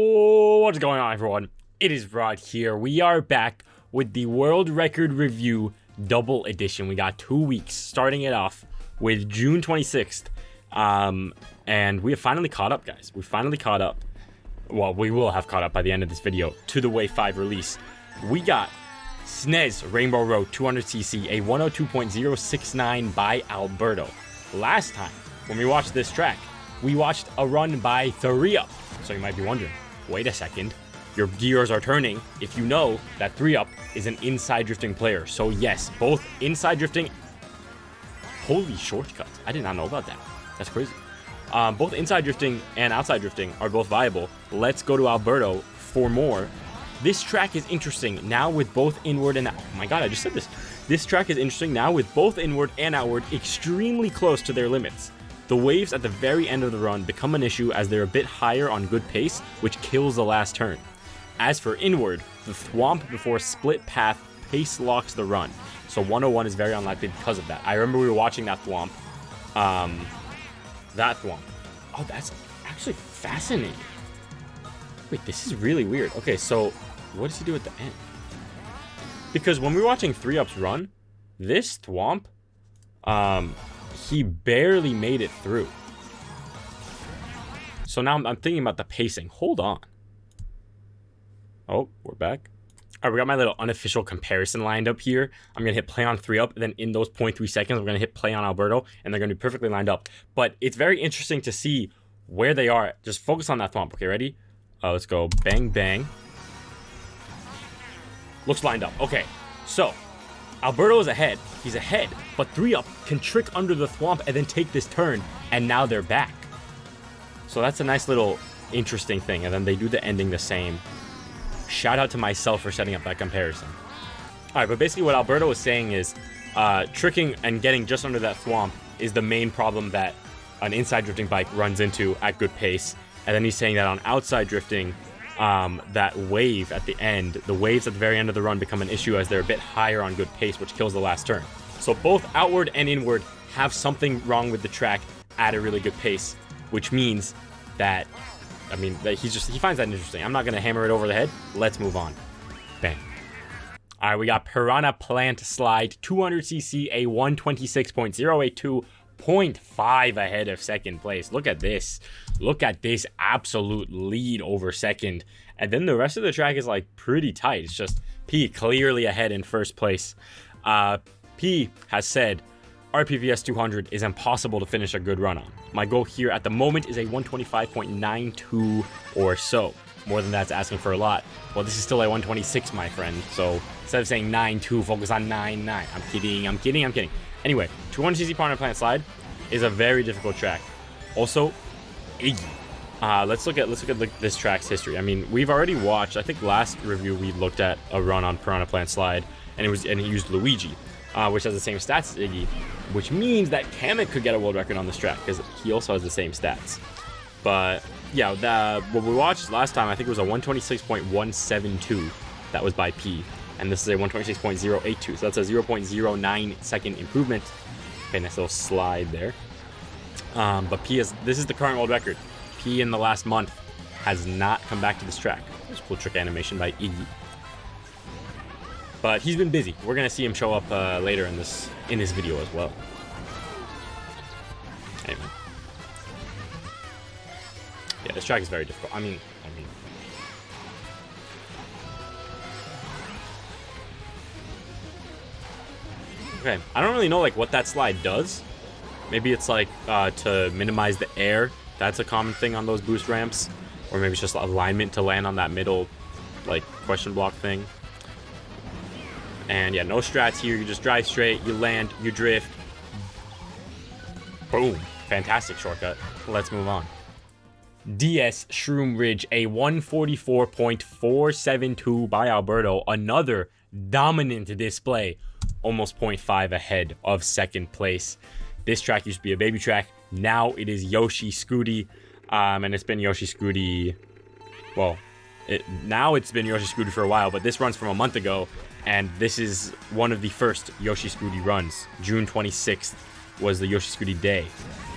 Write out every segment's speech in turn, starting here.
Oh, what's going on, everyone? It is Rod here. We are back with the World Record Review Double Edition. We got 2 weeks, starting it off with June 26th. And we have finally caught up, guys. We finally caught up. Well, we will have caught up by the end of this video to the Wave 5 release. We got SNES Rainbow Road 200cc, a 102.069 by Alberto. Last time, when we watched this track, we watched a run by 3UP. So you might be wondering, wait a second, your gears are turning if you know that 3UP is an inside drifting player. So yes, both inside drifting, holy shortcuts, I did not know about that. That's crazy. Both inside drifting and outside drifting are both viable. Let's go to Alberto for more. This track is interesting now with both inward and, oh my god, I just said this. This track is interesting now with both inward and outward extremely close to their limits. The waves at the very end of the run become an issue as they're a bit higher on good pace, which kills the last turn. As for inward, the thwomp before split path pace locks the run. So 101 is very unlikely because of that. I remember we were watching that thwomp. Oh, that's actually fascinating. Wait, this is really weird. Okay, so what does he do at the end? Because when we were watching 3UP's run, this thwomp, he barely made it through. So now I'm thinking about the pacing. Hold on. Oh, we're back. All right, we got my little unofficial comparison lined up here. I'm going to hit play on 3UP, and then in those 0.3 seconds, we're going to hit play on Alberto, and they're going to be perfectly lined up. But it's very interesting to see where they are. Just focus on that thwomp. Okay, ready? Let's go. Bang, bang. Looks lined up. Okay, so Alberto is ahead. He's ahead, but 3UP can trick under the thwomp and then take this turn, and now they're back. So that's a nice little interesting thing, and then they do the ending the same. Shout out to myself for setting up that comparison. All right, but basically what Alberto is saying is tricking and getting just under that thwomp is the main problem that an inside drifting bike runs into at good pace. And then he's saying that on outside drifting, that wave at the end, the waves at the very end of the run become an issue as they're a bit higher on good pace, which kills the last turn. So both outward and inward have something wrong with the track at a really good pace, which means that, I mean, he finds that interesting. I'm not going to hammer it over the head. Let's move on. Bang. All right, we got Piranha Plant Slide 200cc, a 126.082, 0.5 ahead of second place. Look at this. Look at this absolute lead over second. And then the rest of the track is like pretty tight. It's just P clearly ahead in first place. P has said RPVS 200 is impossible to finish a good run on. My goal here at the moment is a 125.92 or so. More than that's asking for a lot. Well, this is still a 126, my friend. So instead of saying 9.2, focus on 9.9. I'm kidding. Anyway, 200cc Piranha Plant Slide is a very difficult track. Also, Iggy. Let's look at this track's history. I mean, we've already watched. I think last review we looked at a run on Piranha Plant Slide, and he used Luigi, which has the same stats as Iggy, which means that Kamek could get a world record on this track because he also has the same stats. But yeah, what we watched last time, I think it was a 126.172 that was by P. And this is a 126.082, so that's a 0.09 second improvement. Okay, nice little slide there. But this is the current world record. P in the last month has not come back to this track. There's a cool trick animation by Iggy. But he's been busy. We're gonna see him show up later in this video as well. Anyway. Yeah, this track is very difficult. I mean. Okay, I don't really know like what that slide does. Maybe it's like to minimize the air. That's a common thing on those boost ramps. Or maybe it's just alignment to land on that middle like question block thing. And yeah, no strats here. You just drive straight, you land, you drift. Boom. Fantastic shortcut. Let's move on. DS Shroom Ridge, a 144.472 by Alberto. Another dominant display. Almost 0.5 ahead of second place. This track used to be a baby track. Now it is Yoshi Scooty. And it's been Yoshi Scooty. Well, now it's been Yoshi Scooty for a while, but this runs from a month ago. And this is one of the first Yoshi Scooty runs. June 26th was the Yoshi Scooty day.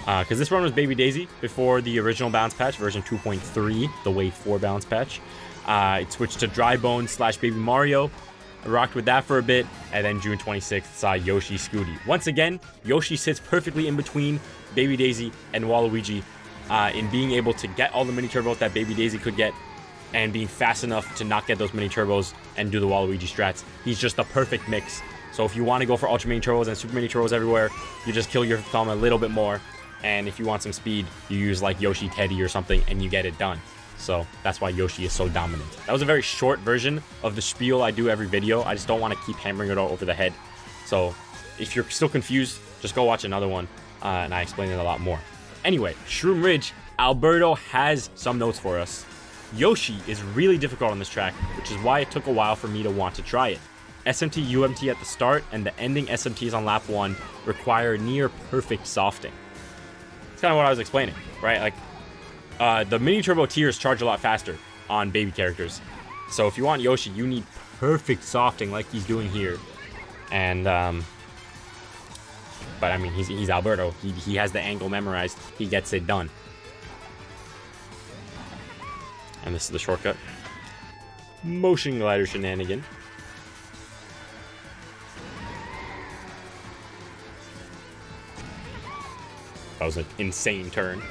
Because this run was Baby Daisy before the original balance patch, version 2.3, the Wave 4 balance patch. It switched to Dry Bones / Baby Mario. I rocked with that for a bit, and then June 26th saw Yoshi Scooty. Once again, Yoshi sits perfectly in between Baby Daisy and Waluigi in being able to get all the mini turbos that Baby Daisy could get, and being fast enough to not get those mini turbos and do the Waluigi strats. He's just the perfect mix. So if you want to go for ultra mini turbos and super mini turbos everywhere, you just kill your thumb a little bit more. And if you want some speed, you use like Yoshi Teddy or something and you get it done. So that's why Yoshi is so dominant. That was a very short version of the spiel I do every video. I just don't want to keep hammering it all over the head. So if you're still confused, just go watch another one and I explain it a lot more. Anyway, Shroom Ridge, Alberto has some notes for us. Yoshi is really difficult on this track, which is why it took a while for me to want to try it. SMT, UMT at the start and the ending SMTs on lap 1 require near perfect softing. It's kind of what I was explaining, right? Like, the mini turbo tiers charge a lot faster on baby characters. So if you want Yoshi, you need perfect softing like he's doing here. And, but I mean, he's Alberto. He has the angle memorized. He gets it done. And this is the shortcut. Motion glider shenanigan. That was an insane turn.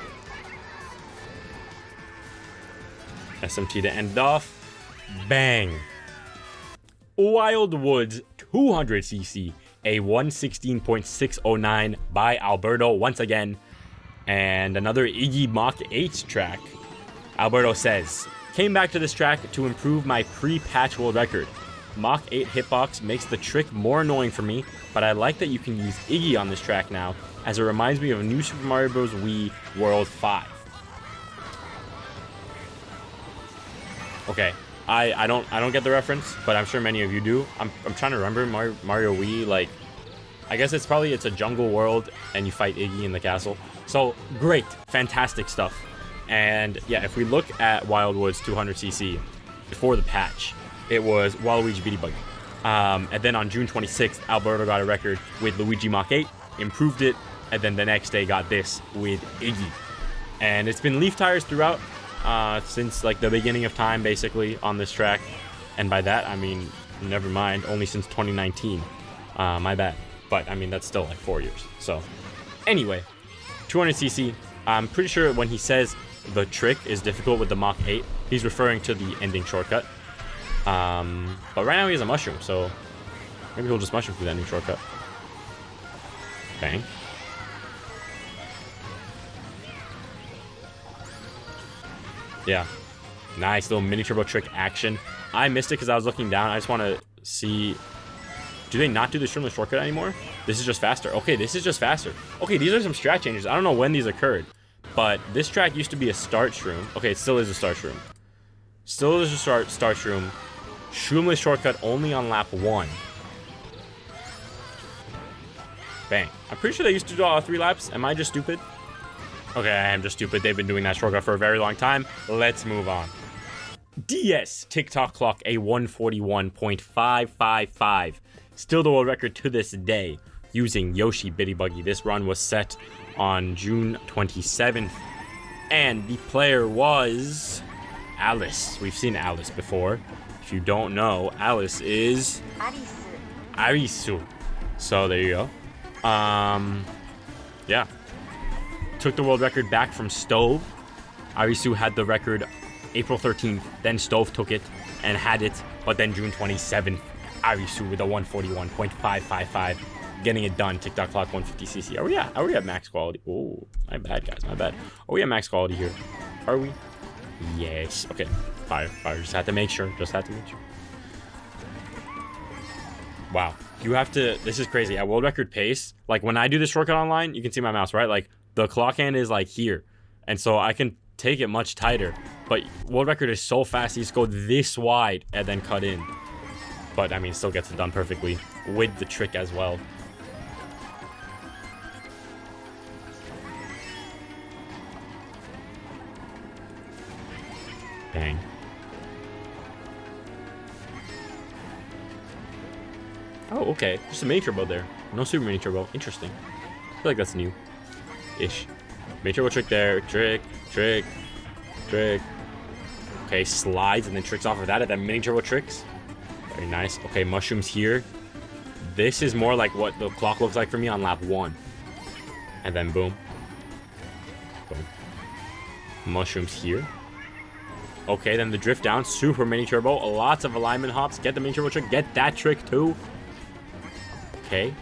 SMT to end off. Bang. Wild Woods 200cc, a 116.609 by Alberto once again. And another Iggy Mach 8 track. Alberto says, came back to this track to improve my pre-patch world record. Mach 8 hitbox makes the trick more annoying for me, but I like that you can use Iggy on this track now, as it reminds me of New Super Mario Bros. Wii World 5. Okay, I don't get the reference, but I'm sure many of you do. I'm trying to remember Mario Wii, like, I guess it's a jungle world and you fight Iggy in the castle. So great, fantastic stuff. And yeah, if we look at Wild Woods 200cc before the patch, it was Waluigi Bitty Buggy. And then on June 26th, Alberto got a record with Luigi Mach 8, improved it, and then the next day got this with Iggy. And it's been leaf tires throughout since like the beginning of time, basically, on this track. And by that, I mean, never mind, only since 2019. My bad. But I mean, that's still like 4 years. So anyway, 200cc, I'm pretty sure when he says the trick is difficult with the Mach 8, he's referring to the ending shortcut. But right now he has a mushroom, so maybe he'll just mushroom through that new shortcut. Bang. Yeah. Nice little mini turbo trick action. I missed it because I was looking down. I just want to see... Do they not do the Shroomless shortcut anymore? This is just faster. Okay, this is just faster. Okay, these are some strat changes. I don't know when these occurred, but this track used to be a start Shroom. Okay, it still is a start Shroom. Still is a start Shroom. Shroomless shortcut only on lap 1. Bang. I'm pretty sure they used to do 3 laps. Am I just stupid? Okay, I am just stupid. They've been doing that shortcut for a very long time. Let's move on. DS Tick-Tock Clock, a 141.555. Still the world record to this day using Yoshi Bitty Buggy. This run was set on June 27th. And the player was Alice. We've seen Alice before. If you don't know, Alice is Arisu. So there you go. Yeah. Took the world record back from Stove. Arisu had the record April 13th. Then Stove took it and had it. But then June 27th, Arisu with a 141.555. Getting it done. Tick-Tock Clock 150cc. Are we at max quality? Oh, my bad, guys. My bad. Are we at max quality here? Are we? Yes. Okay. Fire. Just had to make sure. Wow. You have to... This is crazy. At world record pace, like when I do this shortcut online, you can see my mouse, right? Like the clock hand is like here. And so I can take it much tighter. But world record is so fast, you just go this wide and then cut in. But I mean, still gets it done perfectly with the trick as well. Bang. Oh, okay. Just a mini turbo there. No super mini turbo. Interesting. I feel like that's new-ish. Mini turbo trick there. Trick, trick, trick. Okay, slides and then tricks off of that, and then mini turbo tricks. Very nice. Okay, mushrooms here. This is more like what the clock looks like for me on lap 1. And then boom. Boom. Mushrooms here. Okay, then the drift down. Super mini turbo. Lots of alignment hops. Get the mini turbo trick. Get that trick too. Okay.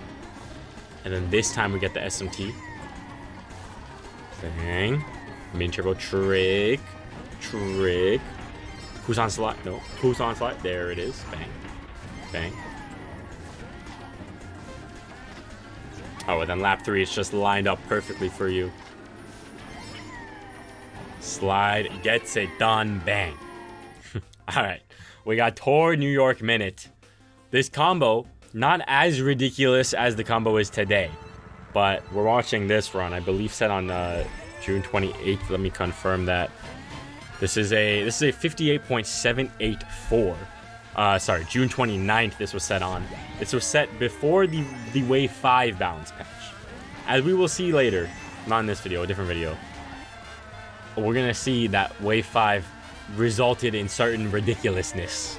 And then this time we get the SMT. Bang. Mini turbo trick. Trick. Kusan slide. No. Kusan slide. There it is. Bang. Bang. Oh, and then lap 3 is just lined up perfectly for you. Slide. Gets it done. Bang. Alright. We got Tour New York Minute. This combo, not as ridiculous as the combo is today. But we're watching this run. I believe set on June 28th. Let me confirm that. This is a 58.784. Sorry, June 29th this was set on. This was set before the Wave 5 balance patch. As we will see later, not in this video, a different video, we're going to see that Wave 5 resulted in certain ridiculousness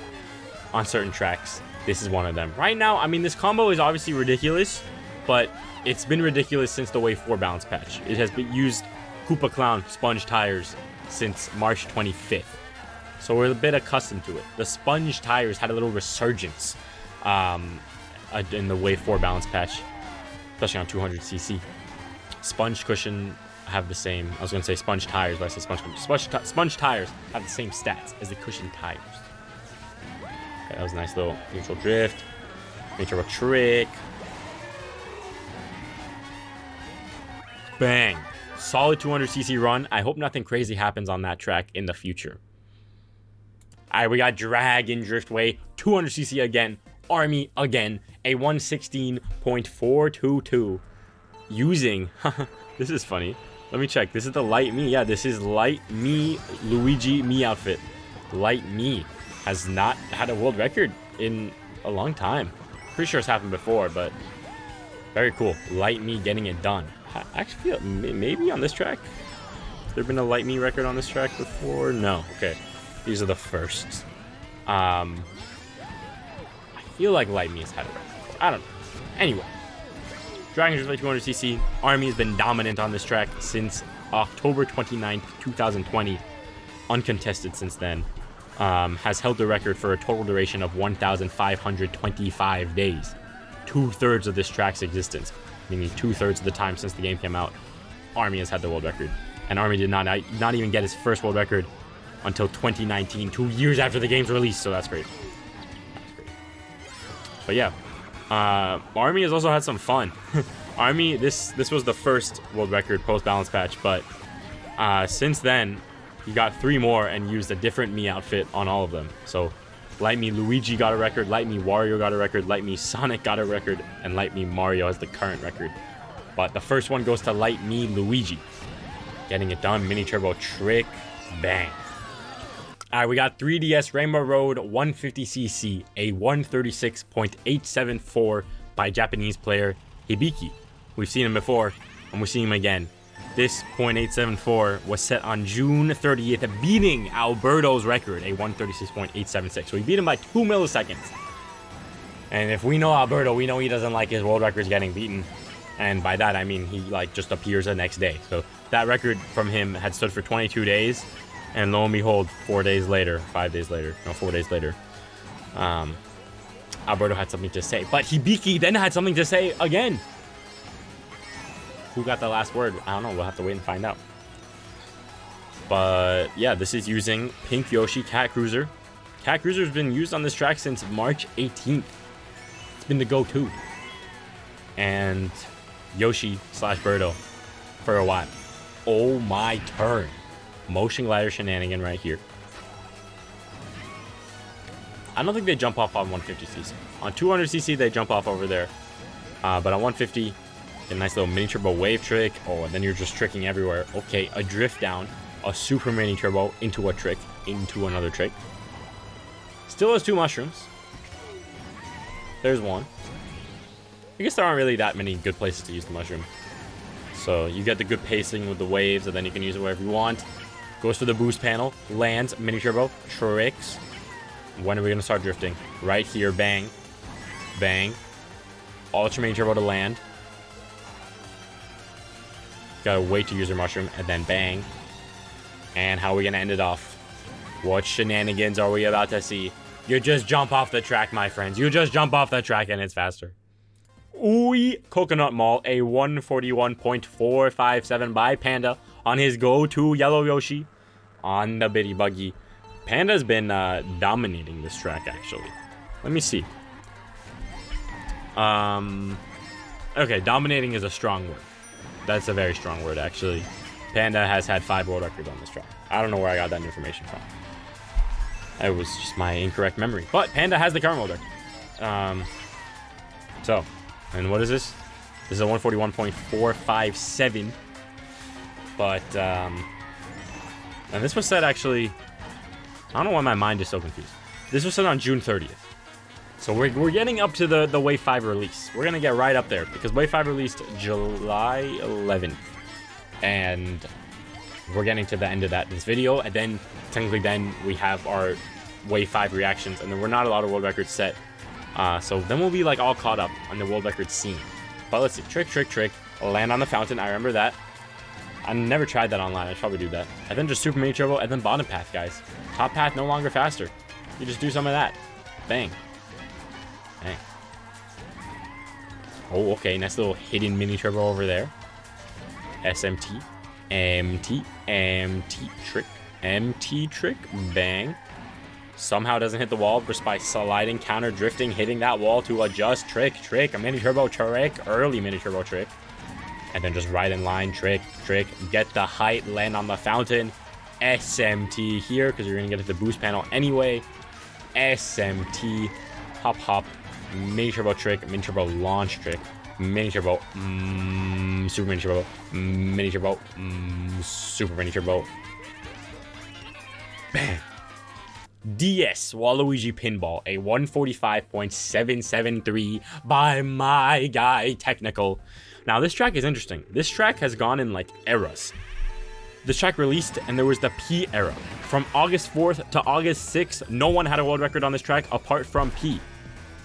on certain tracks. This is one of them. Right now, I mean, this combo is obviously ridiculous, but it's been ridiculous since the Wave 4 balance patch. It has been used Koopa Clown sponge tires since March 25th. So we're a bit accustomed to it. The sponge tires had a little resurgence in the Wave 4 balance patch, especially on 200cc. Sponge cushion have the same. I was going to say sponge tires, but I said sponge cushion. Sponge tires have the same stats as the cushion tires. Okay, that was a nice little neutral drift. Mini turbo trick. Bang. Solid 200cc run. I hope nothing crazy happens on that track in the future. Alright, we got Dragon Driftway, 200cc again, Army again, a 116.422. Using, this is funny. Let me check. This is the Light Me. Yeah, this is Light Me Luigi Me outfit. Light Me has not had a world record in a long time. Pretty sure it's happened before, but very cool. Light Me getting it done. I actually feel maybe on this track. Has there been a Light Me record on this track before? No. Okay. These are the firsts. I feel like Light Me has had it. I don't know. Anyway. Dragon Driftway 200cc. Army has been dominant on this track since October 29th, 2020. Uncontested since then. Has held the record for a total duration of 1,525 days. 2/3 of this track's existence. Meaning 2/3 of the time since the game came out. Army has had the world record. And Army did not even get his first world record until 2019, 2 years after the game's release, so that's great. That's great. But yeah, Army has also had some fun. Army, this was the first world record post-balance patch, but since then, he got 3 more and used a different Me outfit on all of them. So, Light Me Luigi got a record, Light Me Wario got a record, Light Me Sonic got a record, and Light Me Mario has the current record. But the first one goes to Light Me Luigi. Getting it done, mini turbo trick, bang. Alright, we got 3DS Rainbow Road 150cc, a 136.874 by Japanese player Hibiki. We've seen him before, and we're seeing him again. This .874 was set on June 30th, beating Alberto's record, a 136.876. So he beat him by 2 milliseconds. And if we know Alberto, we know he doesn't like his world records getting beaten. And by that, I mean he just appears the next day. So that record from him had stood for 22 days. And lo and behold, 4 days later, 4 days later, Alberto had something to say. But Hibiki then had something to say again. Who got the last word? I don't know. We'll have to wait and find out. But yeah, this is using Pink Yoshi Cat Cruiser. Cat Cruiser has been used on this track since March 18th. It's been the go-to. And Yoshi/Birdo for a while. Oh my turn. Motion glider shenanigan right here. I don't think they jump off on 150cc. On 200cc, they jump off over there. But on 150, a nice little mini turbo wave trick. Oh, and then you're just tricking everywhere. Okay, a drift down, a super mini turbo into a trick, into another trick. Still has 2 mushrooms. There's one. I guess there aren't really that many good places to use the mushroom. So you get the good pacing with the waves, and then you can use it wherever you want. Goes to the boost panel, lands, mini turbo, tricks. When are we gonna start drifting? Right here, bang, bang. Ultra mini turbo to land. Gotta wait to use your mushroom, and then bang. And how are we gonna end it off? What shenanigans are we about to see? You just jump off the track, my friends. You just jump off the track and it's faster. Wii Coconut Mall, a 141.457 by Panda on his go-to yellow Yoshi on the Bitty Buggy. Panda's been dominating this track, actually. Let me see. Okay, dominating is a strong word. That's a very strong word, actually. Panda has had 5 world records on this track. I don't know where I got that information from. It was just my incorrect memory. But Panda has the current world record. So, and what is this? This is a 141.457. But, and this was set actually, I don't know why my mind is so confused. This was set on June 30th. So we're getting up to the Wave 5 release. We're going to get right up there because Wave 5 released July 11th. And we're getting to the end of this video. And then, technically, then we have our Wave 5 reactions. And then we're not a lot of world records set. So then we'll be like all caught up on the world record scene. But let's see. Trick, trick, trick. Land on the fountain. I remember that. I never tried that online. I should probably do that. And then just super mini turbo. And then bottom path, guys. Top path no longer faster. You just do some of that. Bang. Bang. Oh, okay. Nice little hidden mini turbo over there. SMT. MT. MT. Trick. MT trick. Bang. Somehow doesn't hit the wall just by sliding, counter, drifting, hitting that wall to adjust. Trick, trick, a mini turbo trick, early mini turbo trick. And then just right in line, trick, trick, get the height, land on the fountain. SMT here, because you're going to get to the boost panel anyway. SMT, hop, hop, mini turbo trick, mini turbo launch trick, mini turbo, super mini turbo, mini turbo, super mini turbo. Bam. DS Waluigi Pinball, a 145.773 by my guy Technical. Now this track is interesting. This track has gone in like eras. This track released and there was the P era. From August 4th to August 6th, no one had a world record on this track apart from P.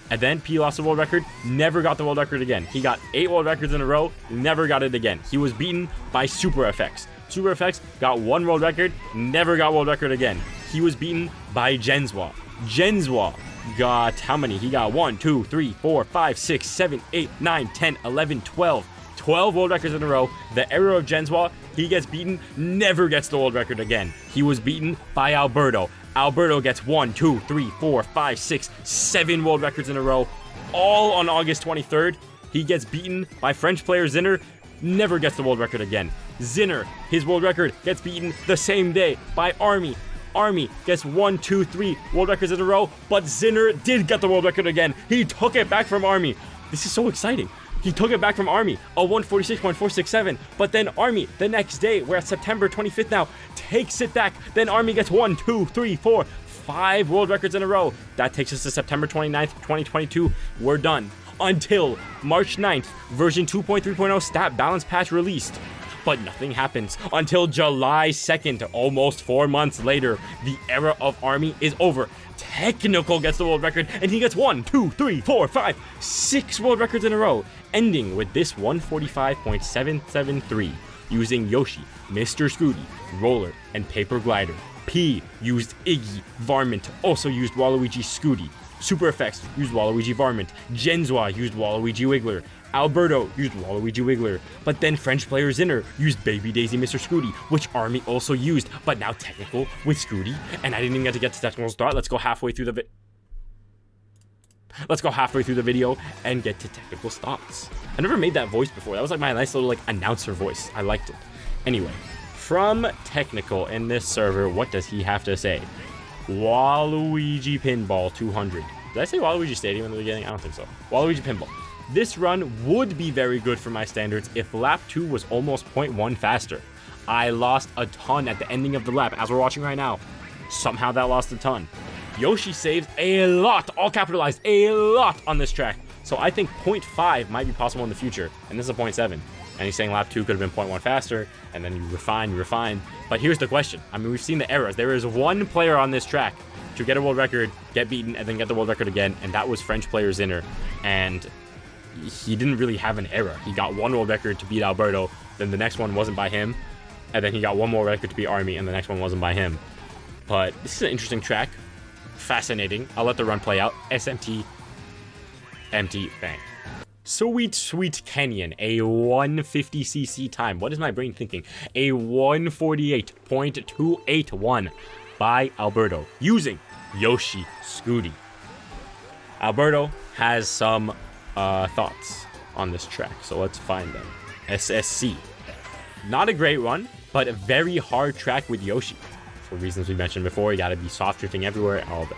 And then P lost the world record, never got the world record again. He got 8 world records in a row, never got it again. He was beaten by Super FX. Super FX got 1 world record, never got world record again. He was beaten by Genswa. Genswa got how many? He got 1, 2, 3, 4, 5, 6, 7, 8, 9, 10, 11, 12. 12 world records in a row. The era of Genswa, he gets beaten, never gets the world record again. He was beaten by Alberto. Alberto gets 1, 2, 3, 4, 5, 6, 7 world records in a row. All on August 23rd. He gets beaten by French player Zinner, never gets the world record again. Zinner, his world record, gets beaten the same day by Army. Army gets 1, 2, 3 world records in a row, but Zinner did get the world record again. He took it back from Army. This is so exciting. He took it back from Army, a 146.467, but then Army, the next day, we're at September 25th now, takes it back. Then Army gets 1, 2, 3, 4, 5 world records in a row. That takes us to September 29th, 2022. We're done. Until March 9th, version 2.3.0 stat balance patch released. But nothing happens until July 2nd, almost 4 months later. The era of Army is over. Technical gets the world record, and he gets 1, 2, 3, 4, 5, 6 world records in a row, ending with this 145.773, using Yoshi, Mr. Scooty, Roller, and Paper Glider. P used Iggy, Varmint also used Waluigi Scooty. Super Effects used Waluigi Varmint. Genswa used Waluigi Wiggler. Alberto used Waluigi Wiggler, but then French player Zinner used Baby Daisy Mr. Scooty, which Army also used, but now Technical with Scooty, and I didn't even get to Technical's thought. Let's go halfway through the video and get to Technical's thoughts. I never made that voice before. That was like my nice little like announcer voice. I liked it. Anyway, from Technical in this server, what does he have to say? Waluigi Pinball 200. Did I say Waluigi Stadium in the beginning? I don't think so. Waluigi Pinball. This run would be very good for my standards if lap 2 was almost 0.1 faster. I lost a ton at the ending of the lap, as we're watching right now. Somehow that lost a ton. Yoshi saves a lot, all capitalized, a lot on this track. So I think 0.5 might be possible in the future, and this is a 0.7. And he's saying lap 2 could have been 0.1 faster, and then you refine. But here's the question. I mean, we've seen the errors. There is one player on this track to get a world record, get beaten, and then get the world record again, and that was French player Zinner. And he didn't really have an error. He got one world record to beat Alberto, then the next one wasn't by him, and then he got one more record to beat Army, and the next one wasn't by him. But this is an interesting track. Fascinating. I'll let the run play out. SMT, empty, bang. Sweet Kenyan, a 150cc time. What is my brain thinking? A 148.281 by Alberto using Yoshi Scooty. Alberto has some thoughts on this track, so let's find them. SSC. Not a great run, but a very hard track with Yoshi. For reasons we mentioned before, you gotta be soft drifting everywhere, all that.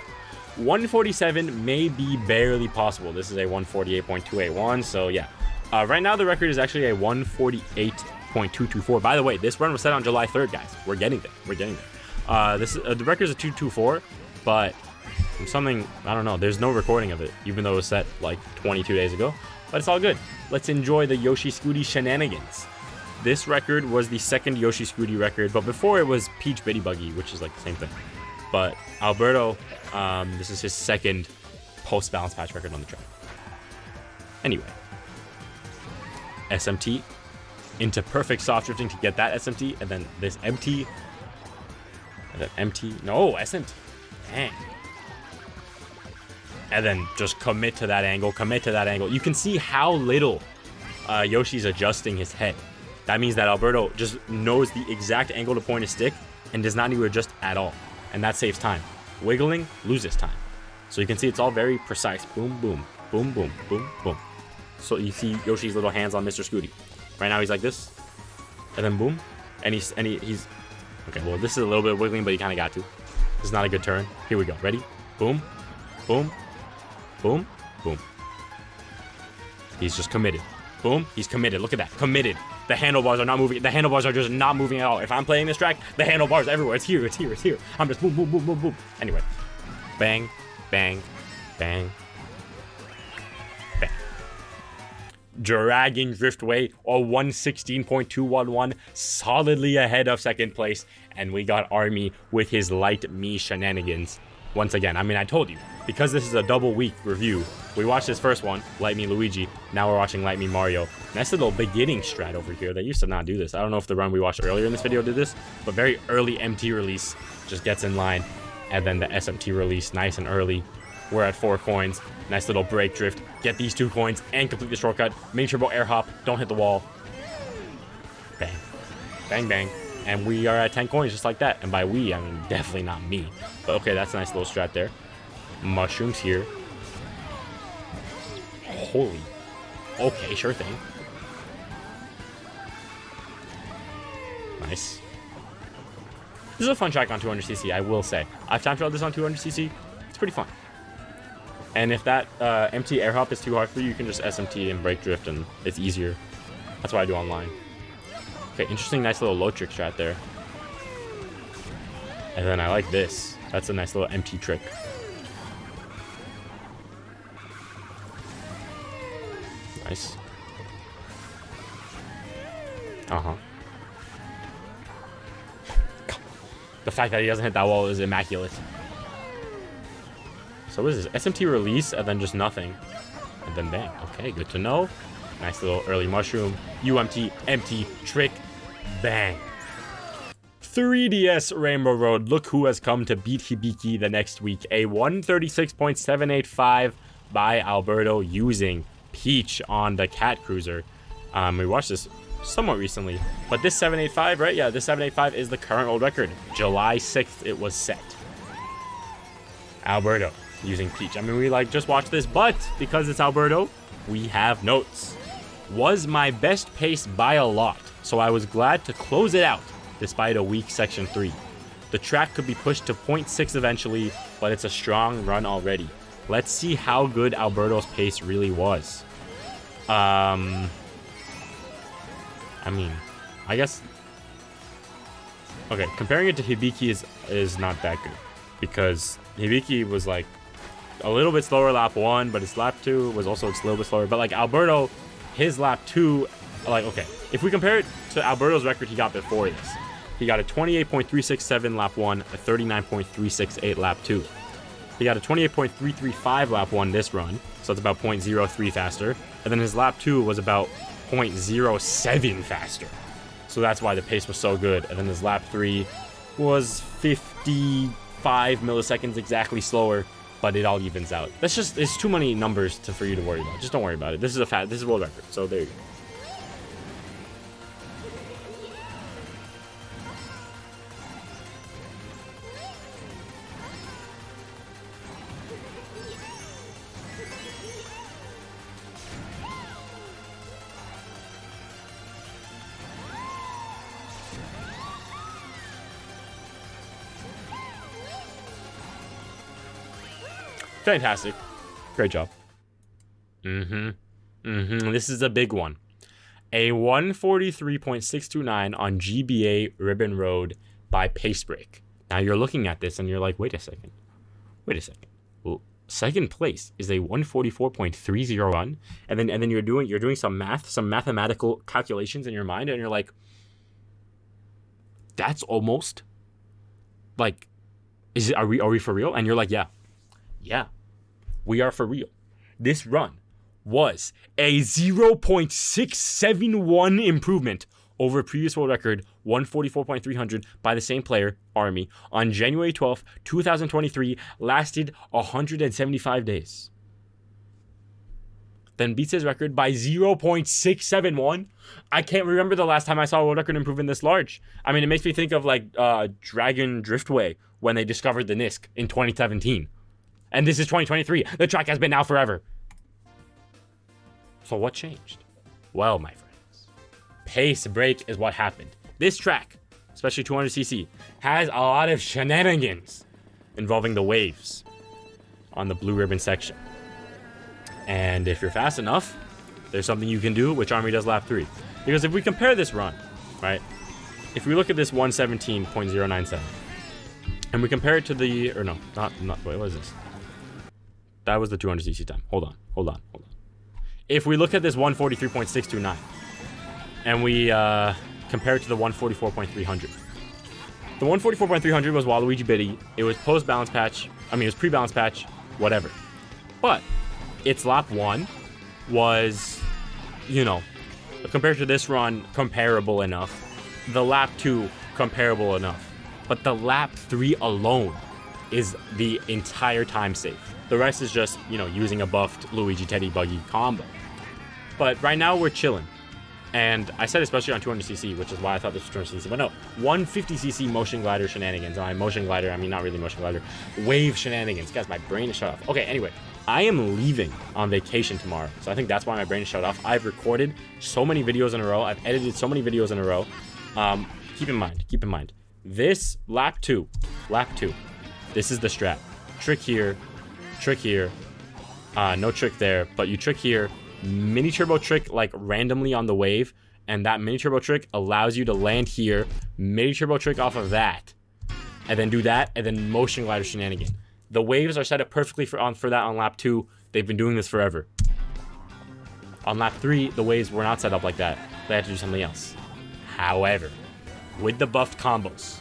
147 may be barely possible. This is a 148.281, so yeah. Right now the record is actually a 148.224. By the way, this run was set on July 3rd, guys. We're getting there. The record is a 224, but from something, I don't know, there's no recording of it, even though it was set like 22 days ago. But it's all good. Let's enjoy the Yoshi Scooty shenanigans. This record was the second Yoshi Scooty record, but before it was Peach Bitty Buggy, which is like the same thing. But Alberto, this is his second post-balance patch record on the track. Anyway, SMT into perfect soft drifting to get that SMT, and then this MT, and then MT, no, SMT, dang. And then just commit to that angle. You can see how little Yoshi's adjusting his head. That means that Alberto just knows the exact angle to point his stick and does not need to adjust at all. And that saves time. Wiggling loses time. So you can see it's all very precise. Boom, boom, boom, boom, boom, boom. So you see Yoshi's little hands on Mr. Scooty. Right now he's like this, and then boom, and he's okay. Well, this is a little bit of wiggling, but you kind of got to. This is not a good turn. Here we go. Ready? Boom, boom, boom, boom. He's just committed. Boom. He's committed. Look at that. Committed. The handlebars are not moving. The handlebars are just not moving at all. If I'm playing this track, the handlebars are everywhere. It's here. I'm just boom, boom, boom, boom, boom. Anyway. Bang, bang, bang, bang. Dragging Driftway, a 116.211, solidly ahead of second place. And we got Army with his Light Me shenanigans. Once again, I mean, I told you, because this is a double week review, we watched this first one, Light Me Luigi, now we're watching Light Me Mario. Nice little beginning strat over here. They used to not do this. I don't know if the run we watched earlier in this video did this, but very early MT release just gets in line, and then the SMT release nice and early. We're at 4 coins. Nice little break drift. Get these 2 coins and complete the shortcut. Main turbo air hop. Don't hit the wall. Bang. Bang, bang. And we are at 10 coins just like that. And by we, I mean definitely not me. But okay, that's a nice little strat there. Mushrooms here. Holy. Okay, sure thing. Nice. This is a fun track on 200cc, I will say. I've time trialed this on 200cc. It's pretty fun. And if that empty air hop is too hard for you, you can just SMT and brake drift, and it's easier. That's what I do online. Okay, interesting, nice little low trick strat there. And then I like this. That's a nice little MT trick. Nice. Uh-huh. The fact that he doesn't hit that wall is immaculate. So what is this? SMT release and then just nothing. And then bang. Okay, good to know. Nice little early mushroom. UMT, empty, trick, bang. 3DS Rainbow Road. Look who has come to beat Hibiki the next week. A 136.785 by Alberto using Peach on the Cat Cruiser. We watched this somewhat recently, but this 785, right? Yeah, this 785 is the current world record. July 6th it was set. Alberto using Peach. I mean, we just watched this, but because it's Alberto, we have notes. Was my best pace by a lot, so I was glad to close it out despite a weak section 3. The track could be pushed to 0.6 eventually, but it's a strong run already. Let's see how good Alberto's pace really was. I mean, I guess... Okay, comparing it to Hibiki is not that good. Because Hibiki was a little bit slower lap 1, but his lap 2 was also a little bit slower. But Alberto, his lap 2, okay, If we compare it to Alberto's record he got before this, he got a 28.367 lap 1, a 39.368 lap 2. He got a 28.335 lap 1 this run, so it's about 0.03 faster. And then his lap 2 was about 0.07 faster. So that's why the pace was so good. And then his lap 3 was 55 milliseconds exactly slower, but it all evens out. It's too many numbers for you to worry about. Just don't worry about it. This is world record, so there you go. Fantastic. Great job. This is a big one. A 143.629 on GBA Ribbon Road by Pace Break. Now you're looking at this and you're like, wait a second. Well, second place is a 144.30 run, and then you're doing some mathematical calculations in your mind, and you're like, that's almost like, are we for real? And you're like, yeah, we are for real. This run was a 0.671 improvement over a previous world record 144.300 by the same player, Army, on January 12th, 2023, lasted 175 days. Then beats his record by 0.671. I can't remember the last time I saw a world record improvement this large. I mean, it makes me think of like Dragon Driftway when they discovered the NISC in 2017. And this is 2023. The track has been out forever. So what changed? Well, my friends, Pace Break is what happened. This track, especially 200cc, has a lot of shenanigans involving the waves on the blue ribbon section. And if you're fast enough, there's something you can do, which Army does lap 3. Because if we compare this run, right, if we look at this 117.097, and we compare it to the, or no, not, wait, what is this? That was the 200cc time. Hold on. If we look at this 143.629, and we compare it to the 144.300, the 144.300 was Waluigi Biddy. It was post-balance patch. I mean, it was pre-balance patch, whatever. But its lap 1 was, compared to this run, comparable enough. The lap 2, comparable enough. But the lap 3 alone is the entire time safe. The rest is just, using a buffed Luigi Teddy Buggy combo. But right now we're chilling. And I said especially on 200cc, which is why I thought this was 200cc. But no, 150cc motion glider shenanigans. And by motion glider, I mean not really motion glider. Wave shenanigans. Guys, my brain is shut off. Okay, anyway. I am leaving on vacation tomorrow. So I think that's why my brain is shut off. I've recorded so many videos in a row. I've edited so many videos in a row. Keep in mind. This lap 2. This is the strat. Trick here. No trick there, but you trick here. Mini turbo trick like randomly on the wave, and that mini turbo trick allows you to land here. Mini turbo trick off of that, and then do that, and then motion glider shenanigan. The waves are set up perfectly for that on lap 2. They've been doing this forever. On lap 3, the waves were not set up like that. They had to do something else. However, with the buffed combos,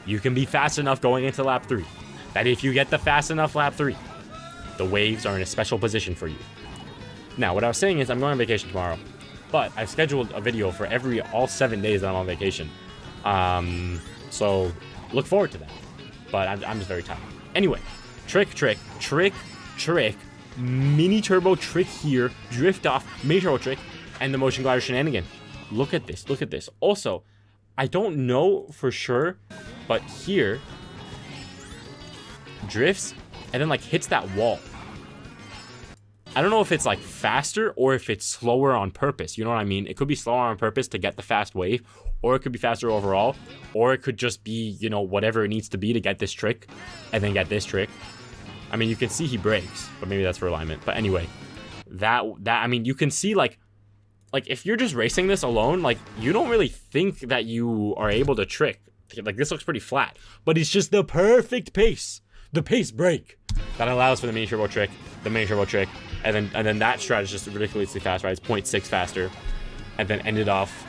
you can be fast enough going into lap 3 that if you get the fast enough lap 3, the waves are in a special position for you. Now, what I was saying is I'm going on vacation tomorrow, but I've scheduled a video for all 7 days that I'm on vacation. So look forward to that. But I'm just very tired. Anyway, trick, mini turbo trick here, drift off, mini turbo trick, and the motion glider shenanigan. Look at this. Also, I don't know for sure, but here, drifts and then hits that wall. I don't know if it's faster or if it's slower on purpose. You know what I mean? It could be slower on purpose to get the fast wave, or it could be faster overall, or it could just be, whatever it needs to be to get this trick and then get this trick. I mean, you can see he breaks, but maybe that's for alignment. But anyway, that I mean, you can see if you're just racing this alone, you don't really think that you are able to trick. This looks pretty flat, but it's just the perfect pace. The pace break that allows for the mini turbo trick, and then that strat is just ridiculously fast, right? It's 0.6 faster. and then ended off.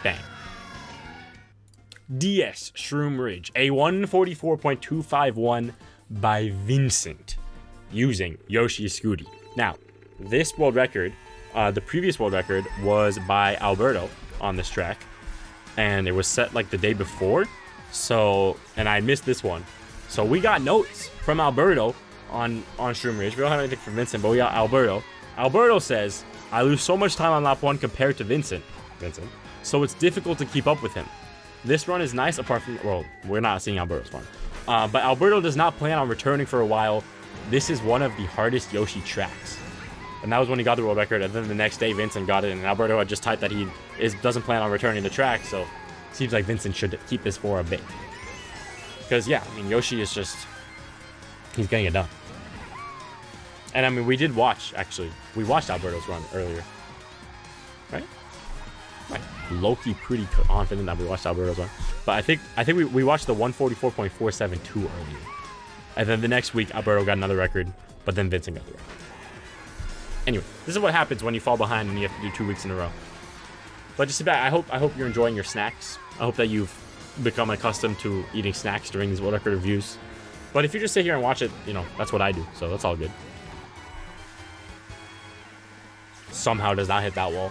Bang. DS Shroom Ridge, a 144.251 by Vincent using Yoshi's Scooty. Now, this world record, the previous world record was by Alberto on this track, and it was set like the day before. So, and I missed this one. So we got notes from Alberto on Shroom Ridge. We don't have anything from Vincent, but we got Alberto. Alberto says, I lose so much time on lap 1 compared to Vincent, so it's difficult to keep up with him. This run is nice apart from, well, we're not seeing Alberto's run. But Alberto does not plan on returning for a while. This is one of the hardest Yoshi tracks. And that was when he got the world record, and then the next day Vincent got it, and Alberto had just typed that he doesn't plan on returning the track, so it seems like Vincent should keep this for a bit. Because, yeah, I mean, Yoshi is just, he's getting it done. And, I mean, we did watch, actually. We watched Alberto's run earlier. Right? Right. Low-key pretty confident that we watched Alberto's run. But I think we watched the 144.472 earlier. And then the next week, Alberto got another record, but then Vincent got the record. Anyway, this is what happens when you fall behind and you have to do 2 weeks in a row. But just sit back. I hope you're enjoying your snacks. I hope that you've become accustomed to eating snacks during these world record reviews. But if you just sit here and watch it, you know, that's what I do. So that's all good. Somehow does not hit that wall.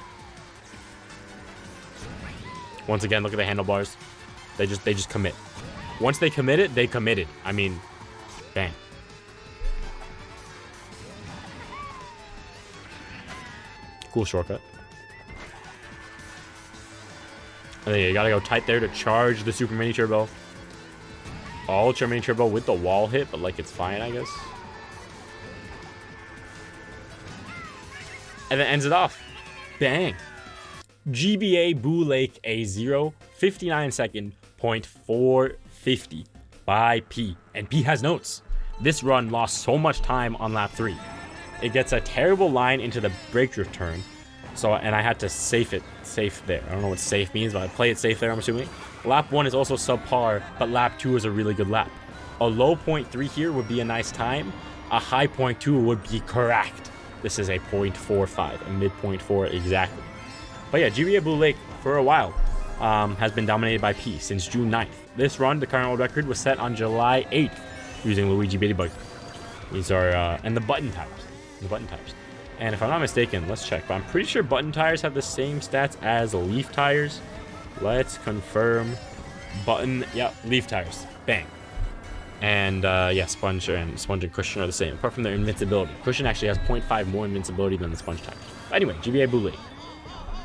Once again, look at the handlebars. They just commit. Once they commit it, they committed. I mean, bang. Cool shortcut. And then you gotta go tight there to charge the Super Mini Turbo. Ultra Mini Turbo with the wall hit, but like it's fine, I guess. And then ends it off. Bang. GBA Boo Lake A0, 59 second, 0.450 by P. And P has notes. This run lost so much time on lap 3. It gets a terrible line into the brake drift turn. So, and I had to safe there. I don't know what safe means, but I play it safe there, I'm assuming. Lap 1 is also subpar, but lap 2 is a really good lap. A low 0.3 here would be a nice time. A high 0.2 would be correct. This is a 0.45, a mid 0.4 exactly. But yeah, GBA Boo Lake, for a while, has been dominated by P since June 9th. This run, the current world record, was set on July 8th using Luigi Pinball. These are, and the button tires. And if I'm not mistaken, let's check, but I'm pretty sure button tires have the same stats as leaf tires. Let's confirm. Button, yeah, leaf tires. Bang. And yeah, sponge and cushion are the same, apart from their invincibility. Cushion actually has 0.5 more invincibility than the sponge tires. But anyway, GBA Boo Lake.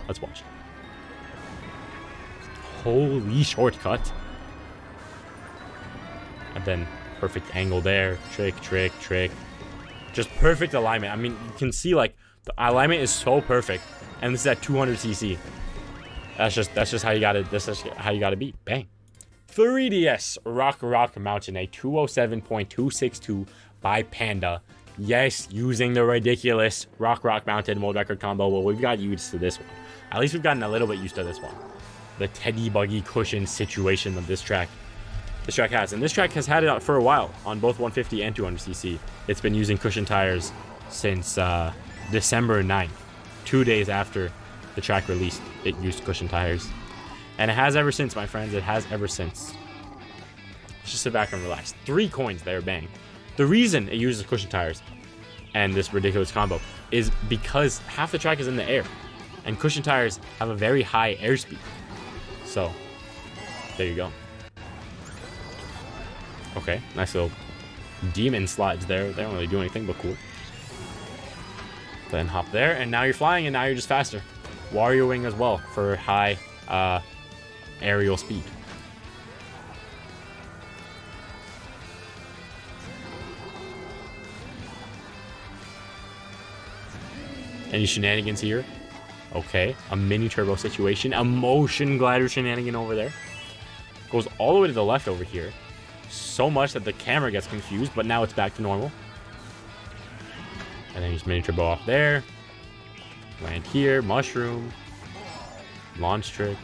Let's watch. Holy shortcut. And then perfect angle there. Trick. Just perfect alignment. I mean, you can see like the alignment is so perfect, and this is at 200cc. That's just how you gotta be. Bang. 3DS Rock Mountain, a 207.262 by Panda. Yes, using the ridiculous Rock Mountain world record combo. Well, we've got used to this one. At least we've gotten a little bit used to this one. The teddy buggy cushion situation of this track. This track has. And this track has had it out for a while on both 150 and 200cc. It's been using cushion tires since December 9th. 2 days after the track released, it used cushion tires. And it has ever since, my friends. It has ever since. Let's just sit back and relax. 3 coins there, bang. The reason it uses cushion tires and this ridiculous combo is because half the track is in the air. And cushion tires have a very high airspeed. So, there you go. Okay, nice little demon slides there. They don't really do anything, but cool. Then hop there, and now you're flying, and now you're just faster. Warioing as well for high aerial speed. Any shenanigans here? Okay, a mini turbo situation. A motion glider shenanigan over there. Goes all the way to the left over here. So much that the camera gets confused, but now it's back to normal. And then just mini turbo off there. Land here, mushroom. Launch trick.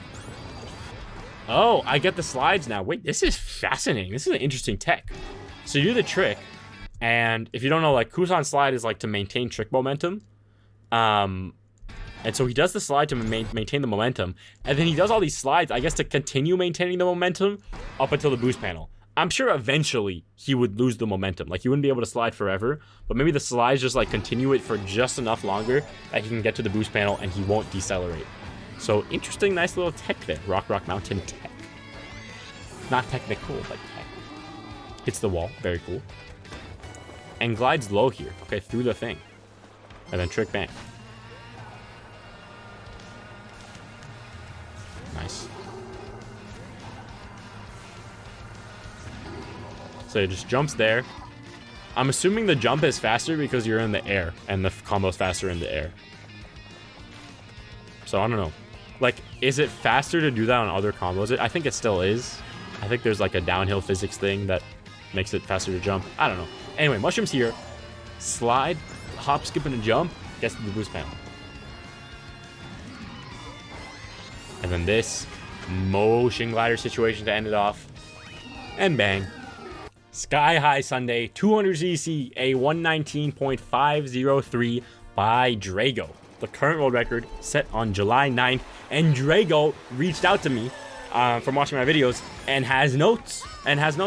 Oh, I get the slides now. Wait, this is fascinating. This is an interesting tech. So you do the trick, and if you don't know, like, Kusan slide is like to maintain trick momentum. And so he does the slide to maintain the momentum, and then he does all these slides, I guess, to continue maintaining the momentum up until the boost panel. I'm sure eventually he would lose the momentum. Like, he wouldn't be able to slide forever, but maybe the slides just, like, continue it for just enough longer that he can get to the boost panel and he won't decelerate. So, interesting, nice little tech there. Rock Mountain tech. Not technical, but tech. Hits the wall. Very cool. And glides low here. Okay, through the thing. And then trick bang. Nice. So it just jumps there. I'm assuming the jump is faster because you're in the air, and the combo's faster in the air. So I don't know. Like, is it faster to do that on other combos? I think it still is. I think there's like a downhill physics thing that makes it faster to jump. I don't know. Anyway, mushrooms here. Slide, hop, skip, and a jump. Gets to the boost panel. And then this motion glider situation to end it off. And bang. Sky High Sundae, 200cc, a 119.503 by Drago. The current world record set on July 9th. And Drago reached out to me from watching my videos and has notes.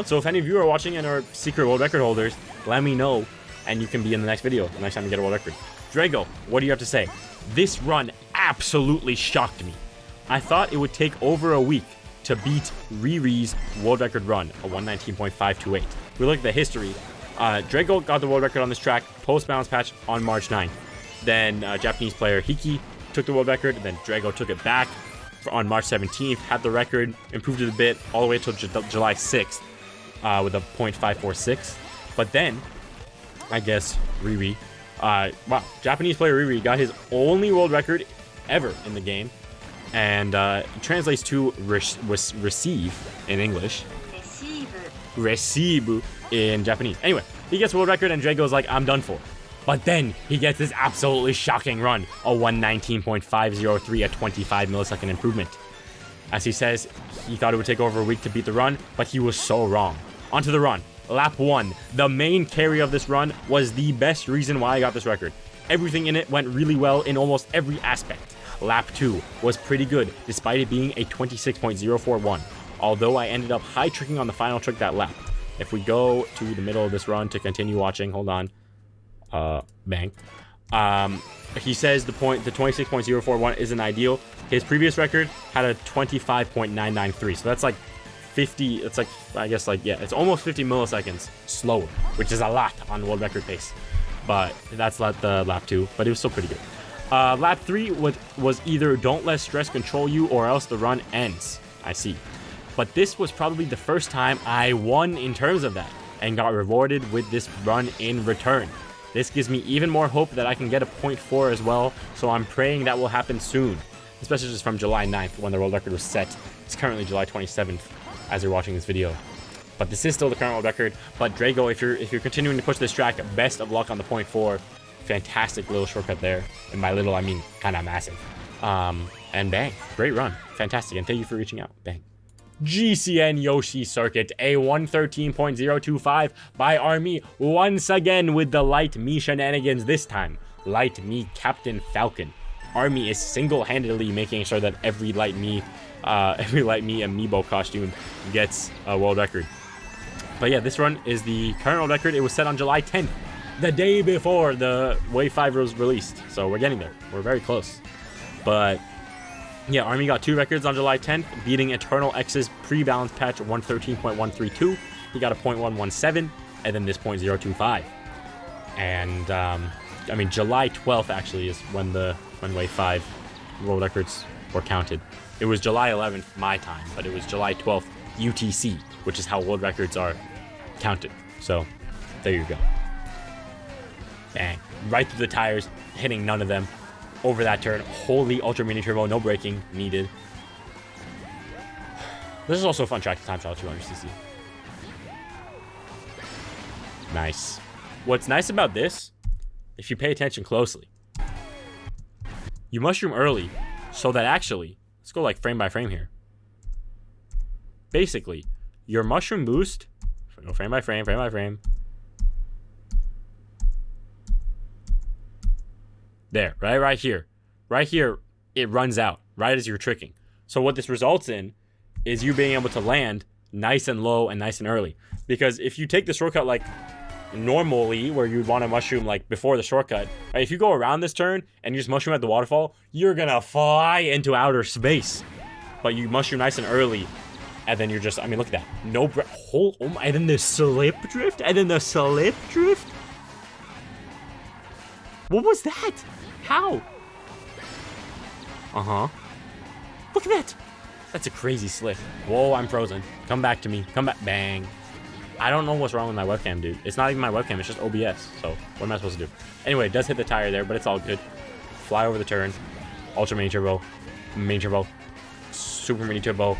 So if any of you are watching and are secret world record holders, let me know. And you can be in the next video, the next time you get a world record. Drago, what do you have to say? This run absolutely shocked me. I thought it would take over a week to beat Riri's world record run, a 119.528. We look at the history. Drago got the world record on this track post-balance patch on March 9th. Then Japanese player Hiki took the world record, and then Drago took it back on March 17th, had the record, improved it a bit all the way until July 6th with a .546. But then, I guess, Riri, Japanese player Riri got his only world record ever in the game. And it translates to receive in English. Receive in Japanese. Anyway, he gets a world record and Drago's like, I'm done for. But then he gets this absolutely shocking run, a 119.503, a 25 millisecond improvement. As he says, he thought it would take over a week to beat the run, but he was so wrong. Onto the run. Lap 1. The main carry of this run was the best reason why I got this record. Everything in it went really well in almost every aspect. Lap 2 was pretty good, despite it being a 26.041, although I ended up high tricking on the final trick that lap. If we go to the middle of this run to continue watching, hold on. Bang. He says the 26.041 isn't ideal. His previous record had a 25.993, so that's like 50, it's like, I guess like, yeah, it's almost 50 milliseconds slower, which is a lot on world record pace. But that's the lap 2, but it was still pretty good. Lap 3 was either don't let stress control you or else the run ends. I see. But this was probably the first time I won in terms of that and got rewarded with this run in return. This gives me even more hope that I can get a .4 as well, so I'm praying that will happen soon, especially just from July 9th when the world record was set. It's currently July 27th as you're watching this video. But this is still the current world record. But Drago, if you're continuing to push this track, best of luck on the .4. Fantastic little shortcut there. And by little, I mean kind of massive. And bang, great run. Fantastic. And thank you for reaching out. Bang. GCN Yoshi Circuit, a 113.025 by Army, once again with the Light Me shenanigans this time. Light Me Captain Falcon. Army is single-handedly making sure that every Light Me amiibo costume gets a world record. But yeah, this run is the current world record. It was set on July 10th, the day before the Wave 5 was released. So we're getting there. We're very close. But yeah, Army got 2 records on July 10th, beating Eternal X's pre-balance patch 113.132. He got a .117, and then this .025. And I mean, July 12th actually is when Wave 5 world records were counted. It was July 11th my time, but it was July 12th UTC, which is how world records are counted. So there you go. Bang. Right through the tires, hitting none of them. Over that turn. Holy ultra mini turbo, no braking needed. This is also a fun track to time trial 200cc. Nice. What's nice about this, if you pay attention closely, you mushroom early so that actually, let's go like frame by frame here. Basically, your mushroom boost, go frame by frame. There, right here. Right here, it runs out, right as you're tricking. So what this results in is you being able to land nice and low and nice and early. Because if you take the shortcut like normally, where you'd want to mushroom like before the shortcut, right? If you go around this turn and you just mushroom at the waterfall, you're gonna fly into outer space. But you mushroom nice and early, and then you're just, I mean, look at that. No oh my, and then the slip drift, What was that? How? Look at that. That's a crazy slip. Whoa, I'm frozen. Come back to me. Come back. Bang. I don't know what's wrong with my webcam, dude. It's not even my webcam. It's just OBS. So what am I supposed to do? Anyway, it does hit the tire there, but it's all good. Fly over the turn. Ultra mini turbo. Mini turbo. Super mini turbo.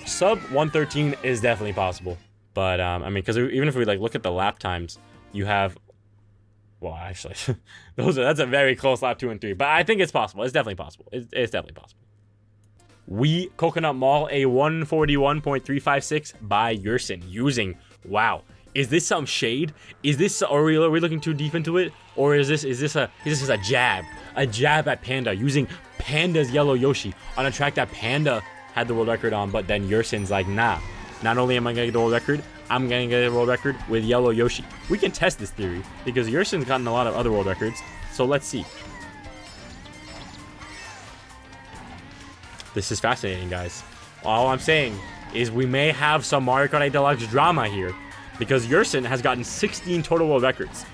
Sub 113 is definitely possible. But, I mean, because even if we, like, look at the lap times, you have... Well, actually, that's a very close lap 2 and 3. But I think it's possible. It's definitely possible. It's definitely possible. Wii Coconut Mall, a 141.356 by Yersin using, wow, is this some shade? Is this, are we looking too deep into it? Or is this a jab at Panda, using Panda's yellow Yoshi on a track that Panda had the world record on, but then Yersin's like, nah, not only am I gonna get the world record, I'm gonna get a world record with yellow Yoshi. We can test this theory because Yersin's gotten a lot of other world records, so let's see. This is fascinating, guys. All I'm saying is we may have some Mario Kart 8 Deluxe drama here because Yersin has gotten 16 total world records.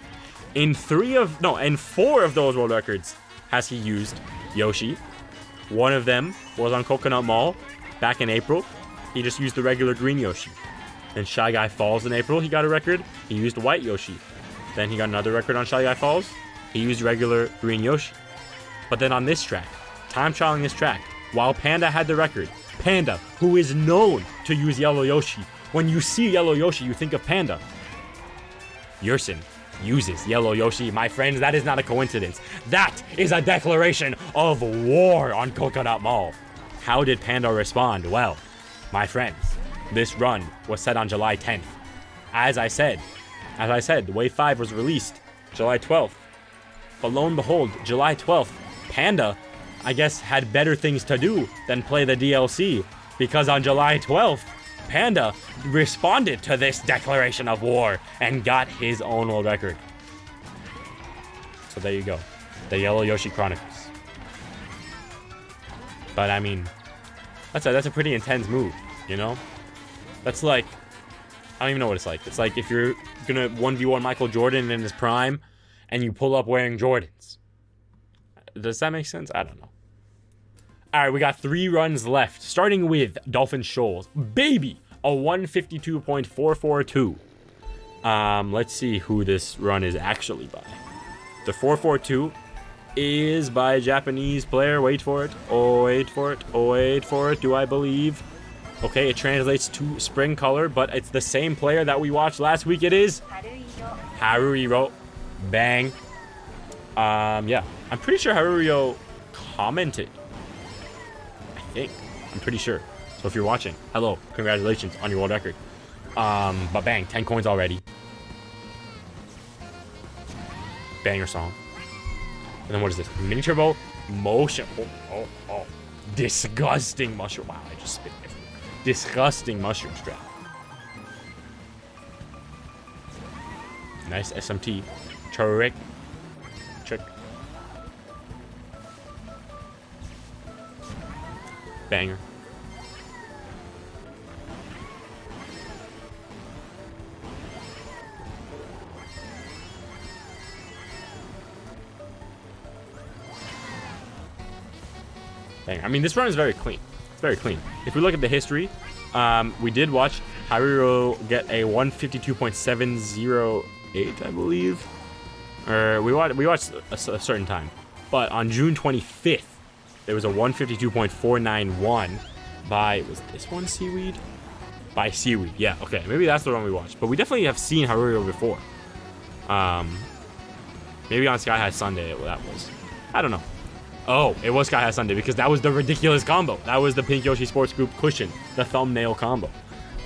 In 4 of those world records has he used Yoshi. One of them was on Coconut Mall back in April. He just used the regular green Yoshi. Then Shy Guy Falls in April, he got a record. He used white Yoshi. Then he got another record on Shy Guy Falls. He used regular green Yoshi. But then on this track, time trialing this track, while Panda had the record, Panda, who is known to use yellow Yoshi, when you see yellow Yoshi, you think of Panda. Yersin uses yellow Yoshi. My friends, that is not a coincidence. That is a declaration of war on Coconut Mall. How did Panda respond? Well, my friends, this run was set on July 10th. As I said, Wave 5 was released July 12th. But lo and behold, July 12th, Panda, I guess, had better things to do than play the DLC, because on July 12th, Panda responded to this declaration of war and got his own world record. So there you go. The Yellow Yoshi Chronicles. But I mean, that's a pretty intense move, you know? That's like, I don't even know what it's like. It's like if you're gonna 1v1 Michael Jordan in his prime and you pull up wearing Jordans. Does that make sense? I don't know. All right, we got 3 runs left, starting with Dolphin Shoals. Baby, a 152.442. Let's see who this run is actually by. The 442 is by a Japanese player. Wait for it. Oh, wait for it. Oh, wait for it. Do I believe? Okay, it translates to spring color, but it's the same player that we watched last week. It is Haruhiro. Bang. Yeah, I'm pretty sure Haruhiro commented. I'm pretty sure. So if you're watching, hello, congratulations on your world record. But bang, 10 coins already. Banger song. And then what is this? Mini turbo motion. Oh. Disgusting mushroom. Wow, I just spit everywhere. Disgusting mushroom strap. Nice SMT. Trick. Banger. Banger. I mean, this run is very clean. It's very clean. If we look at the history, we did watch Haruhiro get a 152.708, I believe. Or we watched a certain time. But on June 25th, there was a 152.491 by, was this one Seaweed? By Seaweed, yeah, okay. Maybe that's the one we watched. But we definitely have seen Haruhiro before. Maybe on Sky High Sundae that was. I don't know. Oh, it was Sky High Sundae because that was the ridiculous combo. That was the Pink Yoshi Sports Group cushion, the thumbnail combo.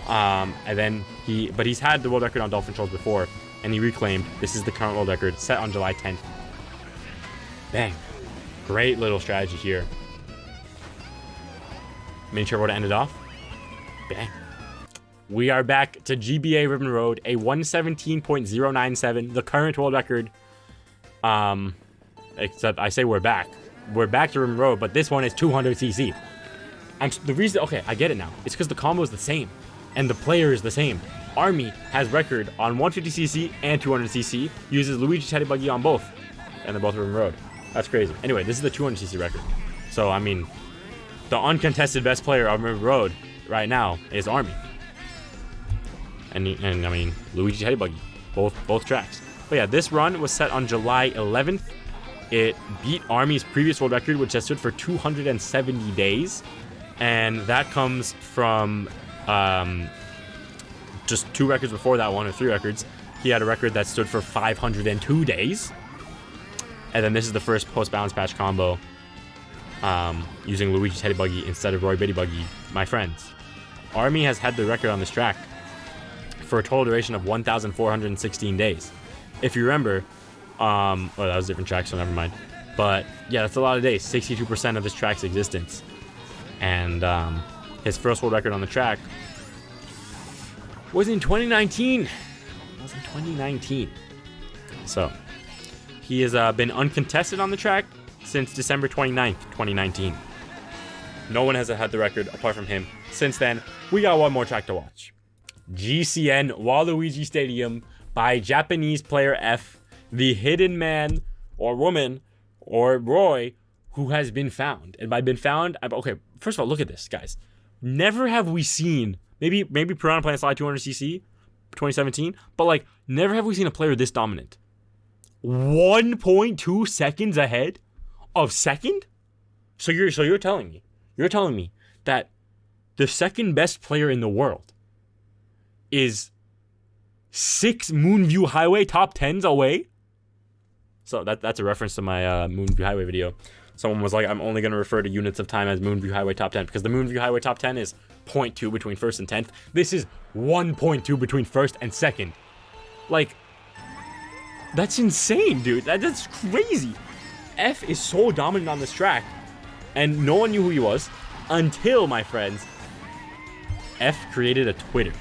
And then he's had the world record on Dolphin Shoals before, and he reclaimed this is the current world record set on July 10th. Bang. Great little strategy here. Miniature would have ended off. Bang. We are back to GBA Ribbon Road, a 117.097, the current world record. Except I say we're back. We're back to Ribbon Road, but this one is 200cc. The reason, okay, I get it now. It's because the combo is the same, and the player is the same. Army has record on 150cc and 200cc, uses Luigi Teddy Buggy on both, and they're both Ribbon Road. That's crazy. Anyway, this is the 200cc record. So, I mean, the uncontested best player on Ribbon Road right now is Army. And I mean, Luigi Teddy Buggy, both tracks. But yeah, this run was set on July 11th. It beat Army's previous world record, which has stood for 270 days. And that comes from just 2 records before that one, or 3 records. He had a record that stood for 502 days. And then this is the first post-balance patch combo using Luigi Teddy Buggy instead of Roy Bitty Buggy, my friends. Army has had the record on this track for a total duration of 1,416 days. If you remember, well, that was a different track, so never mind. But yeah, that's a lot of days, 62% of this track's existence. And his first world record on the track was in 2019. It was in 2019. So he has been uncontested on the track since December 29th, 2019. No one has had the record apart from him. Since then, we got one more track to watch. GCN Waluigi Stadium by Japanese player F, the hidden man or woman or Roy who has been found. And by been found, okay, first of all, look at this, guys. Never have we seen, maybe Piranha playing Slide 200cc, 2017, but like, never have we seen a player this dominant. 1.2 seconds ahead of second? So you're telling me that the second best player in the world is 6 Moonview Highway top 10s away? So that's a reference to my Moonview Highway video. Someone was like, I'm only going to refer to units of time as Moonview Highway top 10 because the Moonview Highway top 10 is 0.2 between first and 10th. This is 1.2 between first and second. Like, that's insane, dude. That's crazy. F is so dominant on this track, and no one knew who he was until, my friends, F created a Twitter.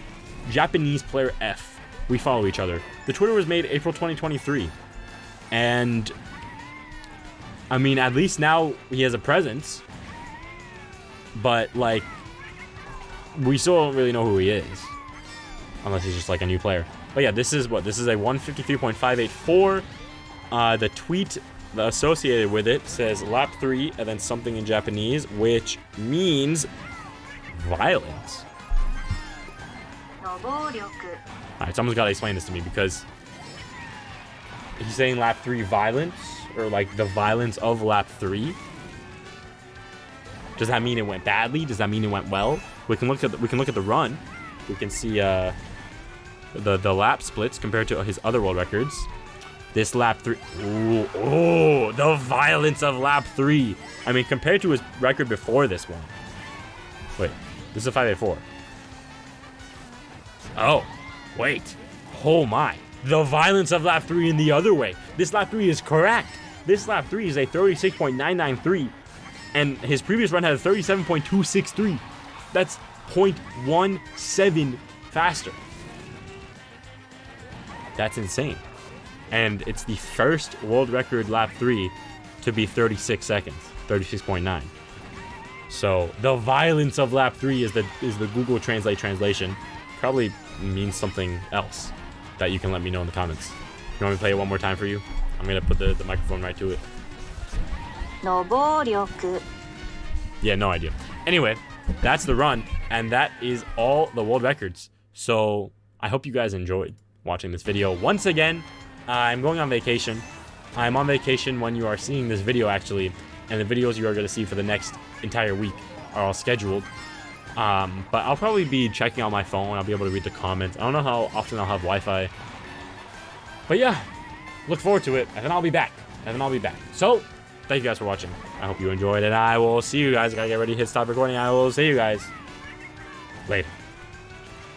Japanese player F. We follow each other. The Twitter was made April 2023. And I mean, at least now he has a presence. But like, we still don't really know who he is. Unless he's just like a new player. But yeah, this is what? This is a 153.584. The tweet associated with it says lap 3 and then something in Japanese, which means violence. Alright, someone's got to explain this to me because he's saying lap 3 violence, or like the violence of lap 3. Does that mean it went badly? Does that mean it went well? We can look at the run. We can see the lap splits compared to his other world records. This lap 3, oh, the violence of lap 3. I mean, compared to his record before this one. Wait, this is a 584. Oh, wait. Oh my. The violence of lap 3 in the other way. This lap 3 is correct. This lap 3 is a 36.993. And his previous run had a 37.263. That's 0.17 faster. That's insane. And it's the first world record lap 3 to be 36 seconds. 36.9. So the violence of lap 3 is the Google Translate translation. Probably means something else that you can let me know in the comments. You want me to play it one more time for you? I'm gonna put the microphone right to it. Yeah, no idea. Anyway, that's the run, and that is all the world records. So I hope you guys enjoyed watching this video. Once again, I'm going on vacation. I'm on vacation when you are seeing this video, actually, and the videos you are going to see for the next entire week are all scheduled. But I'll probably be checking on my phone. I'll be able to read the comments. I don't know how often I'll have Wi-Fi. But yeah, look forward to it, and then I'll be back. So, thank you guys for watching. I hope you enjoyed it. I will see you guys. I gotta get ready to hit stop recording. I will see you guys later.